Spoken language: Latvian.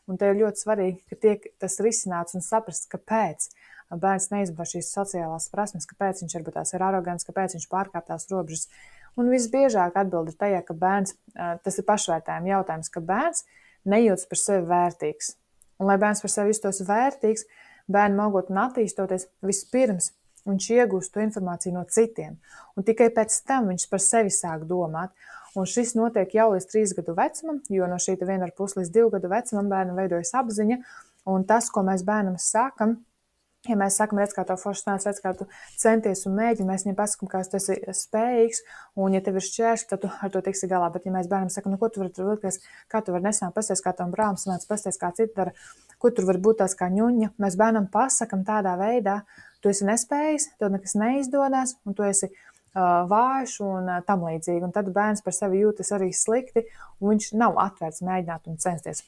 Un te ir ļoti svarīgi, ka tiek tas risināts un saprast, kāpēc bērns neizmanto šīs sociālās prasmes, kāpēc viņš varbūt tās ir arogants, kāpēc viņš pārkāp tās robežas. Un visbiežāk atbild ir tajā, ka bērns, tas ir pašvērtējuma jautājums, ka bērns nejūtas par sevi vērtīgs. Un lai bērns par sevi justos vērtīgs, bērnam augot un attīstoties, vispirms viņš iegūst to informāciju no citiem. Un tikai pēc tam viņš par sevi sāk domāt. Un šis notiek jau līdz 3 gadu vecumam, jo no šī 1,5 līdz 2 gadu vecumam bērnam veidojas apziņa. Un tas, ko mēs bērnam sakam, ja mēs sakam, redz, kā tev forši nāc, redz, kā tu centies un mēģini, mēs viņam pasakam, kā tu esi spējīgs, un ja tev ir šķēršļi, tad tu ar to tiksi galā. Bet ja mēs bērnam sakam, ko tu vari tur vilkties, kā tu vari nesām pasties, kā tavam brālim sanāc, pasties, kā citi dara, ko tur var būt tās kā ņuņa, mēs bērnam pasakam tādā veidā, tu esi nespējīgs, tev nekas neizdodas, un tu esi vājš un tam līdzīgi. Un tad bērns par sevi jūtas arī slikti, un viņš nav atvērts mēģināt un censties.